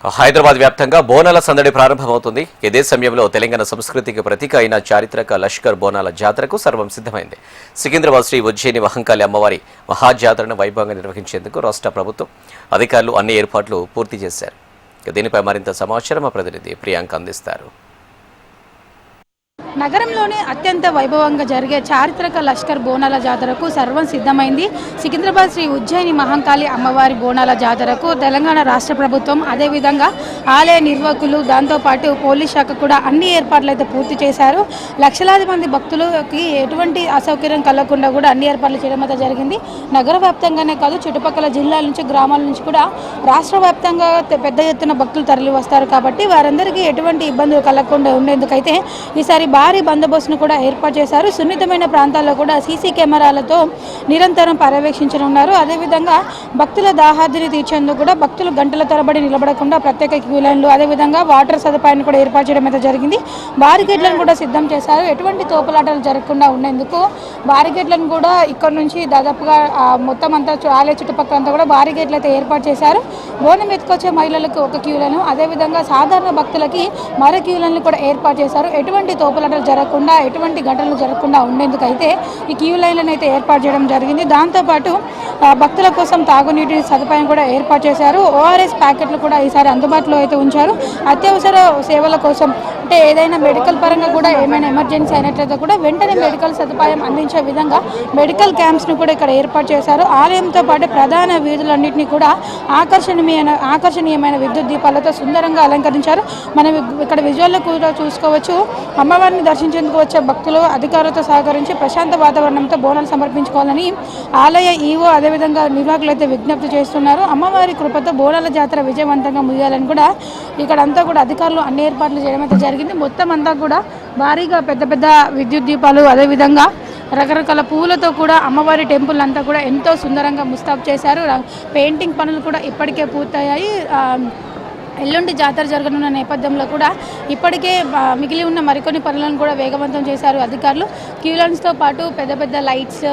హైదరాబాద్ వ్యాప్తంగా బోనాల సందడి ప్రారంభమవుతుంది. ఇదే సమయంలో తెలంగాణ సంస్కృతికి ప్రతీక అయిన చారిత్రక లష్కర్ బోనాల జాతరకు సర్వం సిద్ధమైంది. సికింద్రాబాద్ శ్రీ ఉజ్జయిని మహంకాళి అమ్మవారి మహాజాతరను వైభవంగా నిర్వహించేందుకు రాష్ట్ర ప్రభుత్వం అధికారులు అన్ని ఏర్పాట్లు పూర్తి చేశారు. దీనిపై మరింత సమాచారం మా ప్రతినిధి ప్రియాంక అందిస్తారు. నగరంలోనే అత్యంత వైభవంగా జరిగే చారిత్రక లష్కర్ బోనాల జాతరకు సర్వం సిద్ధమైంది. సికింద్రాబాద్ శ్రీ ఉజ్జయిని మహంకాళి అమ్మవారి బోనాల జాతరకు తెలంగాణ రాష్ట్ర ప్రభుత్వం, అదేవిధంగా ఆలయ నిర్వాహకులు, దాంతోపాటు పోలీస్ శాఖ కూడా అన్ని ఏర్పాట్లు అయితే పూర్తి చేశారు. లక్షలాది మంది భక్తులకి ఎటువంటి అసౌకర్యం కలగకుండా కూడా అన్ని ఏర్పాట్లు చేయడం అయితే జరిగింది. నగర వ్యాప్తంగానే కాదు, చుట్టుపక్కల జిల్లాల నుంచి, గ్రామాల నుంచి కూడా రాష్ట్ర వ్యాప్తంగా పెద్ద ఎత్తున భక్తులు తరలి వస్తారు. కాబట్టి వారందరికీ ఎటువంటి ఇబ్బందులు కలగకుండా ఉండేందుకైతే ఈసారి భారీ బందోబస్తును కూడా ఏర్పాటు చేశారు. సున్నితమైన ప్రాంతాల్లో కూడా సీసీ కెమెరాలతో నిరంతరం పర్యవేక్షించనున్నారు. అదేవిధంగా భక్తుల దాహార్తిని తీర్చేందుకు కూడా భక్తులు గంటల తరబడి నిలబడకుండా ప్రత్యేక క్యూ లైన్లు, అదేవిధంగా వాటర్ సదుపాయాన్ని కూడా ఏర్పాటు చేయడం అయితే జరిగింది. బారికేడ్లను కూడా సిద్ధం చేశారు. ఎటువంటి తోపులాటలు జరగకుండా ఉండేందుకు బారికేడ్లను కూడా ఇక్కడ నుంచి దాదాపుగా మొత్తం అంతా ఆలయ చుట్టుపక్కల అంతా కూడా బారికేడ్లు అయితే ఏర్పాటు చేశారు. బోనం ఎత్తుకొచ్చే మహిళలకు ఒక క్యూ లైన్, అదేవిధంగా సాధారణ భక్తులకి మరో క్యూ లైన్లు కూడా ఏర్పాటు చేశారు. ఎటువంటి తోపులాటలు జరగకుండా, ఎటువంటి ఘటనలు జరగకుండా ఉండేందుకైతే ఈ క్యూ లైన్లను అయితే ఏర్పాటు చేయడం జరిగింది. దాంతోపాటు భక్తుల కోసం తాగునీటి సదుపాయం కూడా ఏర్పాటు చేశారు. ఓఆర్ఎస్ ప్యాకెట్లు కూడా ఈసారి అందుబాటులో అయితే ఉంచారు. అత్యవసర సేవల కోసం, అంటే ఏదైనా మెడికల్ పరంగా కూడా ఏమైనా ఎమర్జెన్సీ అయినట్లయితే కూడా వెంటనే మెడికల్ సదుపాయం అందించే విధంగా మెడికల్ క్యాంప్స్ను కూడా ఇక్కడ ఏర్పాటు చేశారు. ఆలయంతో పాటు ప్రధాన వీధులన్నింటినీ కూడా ఆకర్షణీయమైన విద్యుత్ దీపాలతో సుందరంగా అలంకరించారు. మనం ఇక్కడ విజువల్లో కూడా చూసుకోవచ్చు. అమ్మవారిని దర్శించేందుకు వచ్చే భక్తులు అధికారులతో సహకరించి ప్రశాంత వాతావరణంతో బోనాలు సమర్పించుకోవాలని ఆలయ ఈవో, అదేవిధంగా నిర్వాహకులు అయితే విజ్ఞప్తి చేస్తున్నారు. అమ్మవారి కృపతో బోనాల జాతర విజయవంతంగా ముగియాలని కూడా ఇక్కడంతా కూడా అధికారులు అన్ని ఏర్పాట్లు చేయడం అయితే జరిగింది. మొత్తం అంతా కూడా భారీగా పెద్ద పెద్ద విద్యుత్ దీపాలు, అదేవిధంగా రకరకాల పూలతో కూడా అమ్మవారి టెంపుల్ అంతా కూడా ఎంతో సుందరంగా ముస్తాబు చేశారు. పెయింటింగ్ పనులు కూడా ఇప్పటికే పూర్తయ్యాయి. ఎల్లుండి జాతర జరగనున్న నేపథ్యంలో కూడా ఇప్పటికే మిగిలి ఉన్న మరికొన్ని పనులను కూడా వేగవంతం చేశారు అధికారులు. క్యూలైన్స్తో పాటు పెద్ద పెద్ద లైట్స్,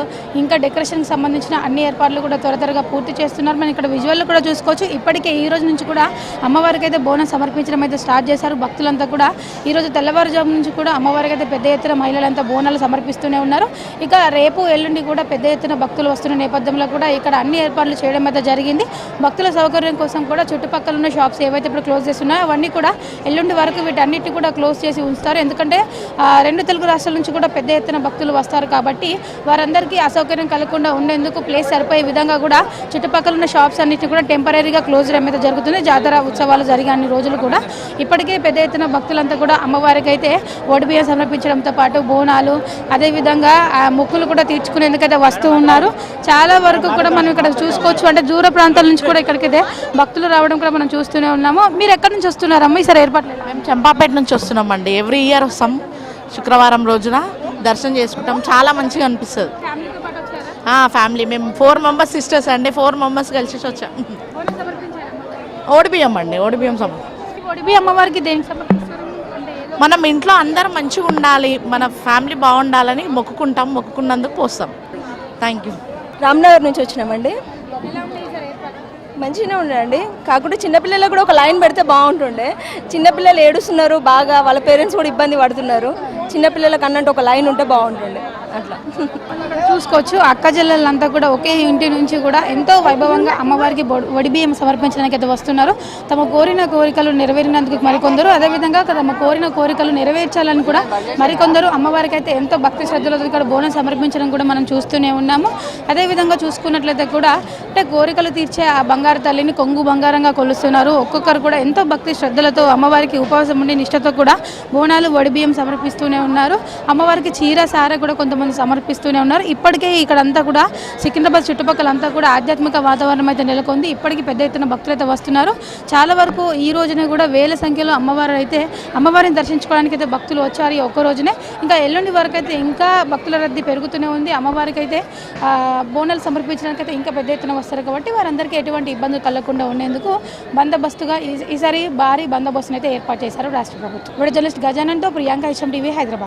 ఇంకా డెకరేషన్కి సంబంధించిన అన్ని ఏర్పాట్లు కూడా త్వరగా పూర్తి చేస్తున్నారు. మనం ఇక్కడ విజువల్లో కూడా చూసుకోవచ్చు. ఇప్పటికే ఈ రోజు నుంచి కూడా అమ్మవారికి అయితే బోనం సమర్పించడం అయితే స్టార్ట్ చేశారు. భక్తులంతా కూడా ఈరోజు తెల్లవారుజాము నుంచి కూడా అమ్మవారికి అయితే పెద్ద ఎత్తున మహిళలంతా బోనాలు సమర్పిస్తూనే ఉన్నారు. ఇక రేపు ఎల్లుండి కూడా పెద్ద ఎత్తున భక్తులు వస్తున్న నేపథ్యంలో కూడా ఇక్కడ అన్ని ఏర్పాట్లు చేయడం అయితే జరిగింది. భక్తుల సౌకర్యం కోసం కూడా చుట్టుపక్కల ఉన్న షాప్స్ ఏవైతే ఇప్పుడు క్లోజ్ చేస్తున్నాయో అవన్నీ కూడా ఎల్లుండి వరకు వీటన్నిటిని కూడా క్లోజ్ చేసి ఉంచుతారు. ఎందుకంటే రెండు తెలుగు రాష్ట్రాల నుంచి కూడా పెద్ద ఎత్తున భక్తులు వస్తారు కాబట్టి వారందరికీ అసౌకర్యం కలగకుండా ఉండేందుకు ప్లేస్ సరిపోయే విధంగా కూడా చుట్టుపక్కల ఉన్న షాప్స్ అన్నిటిని కూడా టెంపరీగా క్లోజ్ చేయడం అయితే జరుగుతుంది. జాతర ఉత్సవాలు జరిగే అన్ని రోజులు కూడా ఇప్పటికే పెద్ద ఎత్తున భక్తులంతా కూడా అమ్మవారికి అయితే ఒడిబియ్యం సమర్పించడంతో పాటు బోనాలు, అదేవిధంగా మొక్కులు కూడా తీర్చుకునేందుకైతే వస్తూ ఉన్నారు. చాలా వరకు కూడా మనం ఇక్కడ చూసుకోవచ్చు. అంటే దూర ప్రాంతాల నుంచి కూడా ఇక్కడికైతే భక్తులు రావడం కూడా మనం చూస్తూనే ఉన్నాము. మీరు ఎక్కడి నుంచి వస్తున్నారమ్మా? ఈసారి ఏర్పాట్లు మేము చంపాపేట నుంచి వస్తున్నామండి. ఎవ్రీ ఇయర్ వస్తాం. శుక్రవారం రోజున దర్శనం చేసుకుంటాం. చాలా మంచిగా అనిపిస్తుంది. ఫ్యామిలీ మేము 4 మెంబర్స్ సిస్టర్స్ అండి. 4 మెంబర్స్ కలిసి వచ్చాం. ఓడిబియ్యం అండి. ఓడిబియ్యం అమ్మవారికి దేనికి సమర్పిస్తారు? మనం ఇంట్లో అందరం మంచిగా ఉండాలి, మన ఫ్యామిలీ బాగుండాలని మొక్కుకున్నందుకు పోస్తాం. Thank you. రామ్నగర్ నుంచి వచ్చినామండి. మంచిగానే ఉండండి. కాకుండా చిన్నపిల్లలకు కూడా ఒక లైన్ పెడితే బాగుంటుండే. చిన్నపిల్లలు ఏడుస్తున్నారు బాగా, వాళ్ళ పేరెంట్స్ కూడా ఇబ్బంది పడుతున్నారు. చిన్నపిల్లలకు అన్నట్టు ఒక లైన్ ఉంటే బాగుంటుండే. అట్లా చూసుకోవచ్చు. అక్క చెల్లెళ్ళంతా కూడా ఒకే ఇంటి నుంచి కూడా ఎంతో వైభవంగా అమ్మవారికి ఒడిబియ్యం సమర్పించడానికి అయితే వస్తున్నారు. తమ కోరిన కోరికలు నెరవేరినందుకు మరికొందరు, అదేవిధంగా తమ కోరిన కోరికలు నెరవేర్చాలని కూడా మరికొందరు అమ్మవారికి అయితే ఎంతో భక్తి శ్రద్ధలతో ఇక్కడ బోనం సమర్పించడం కూడా మనం చూస్తూనే ఉన్నాము. అదేవిధంగా చూసుకున్నట్లయితే కూడా అంటే కోరికలు తీర్చే ఆ బంగారు తల్లిని కొంగు బంగారంగా కొలుస్తున్నారు. ఒక్కొక్కరు కూడా ఎంతో భక్తి శ్రద్ధలతో అమ్మవారికి ఉపవాసం ఉండి నిష్ఠతో కూడా బోనాలు, ఒడిబియ్యం సమర్పిస్తూనే ఉన్నారు. అమ్మవారికి చీర, సార కూడా కొంతమంది సమర్పిస్తూనే ఉన్నారు. ఇప్పటికే ఇక్కడంతా కూడా సికింద్రాబాద్ చుట్టుపక్కల అంతా కూడా ఆధ్యాత్మిక వాతావరణం అయితే నెలకొంది. ఇప్పటికీ పెద్ద ఎత్తున భక్తులు అయితే వస్తున్నారు. చాలా వరకు ఈ రోజునే కూడా వేల సంఖ్యలో అమ్మవారిని దర్శించుకోవడానికి అయితే భక్తులు వచ్చారు ఈ ఒక్క రోజునే. ఇంకా ఎల్లుండి వరకు అయితే ఇంకా భక్తుల రద్దీ పెరుగుతూనే ఉంది. అమ్మవారికి అయితే బోనాలు సమర్పించడానికి అయితే ఇంకా పెద్ద ఎత్తున వస్తారు కాబట్టి వారందరికీ ఎటువంటి ఇబ్బందులు కలగకుండా ఉండేందుకు బందోబస్తుగా ఈసారి భారీ బందోబస్తును అయితే ఏర్పాటు చేశారు రాష్ట్ర ప్రభుత్వం. వీడియో జర్నలిస్ట్ గజానంతో ప్రియాంక, HM టీవీ, హైదరాబాద్.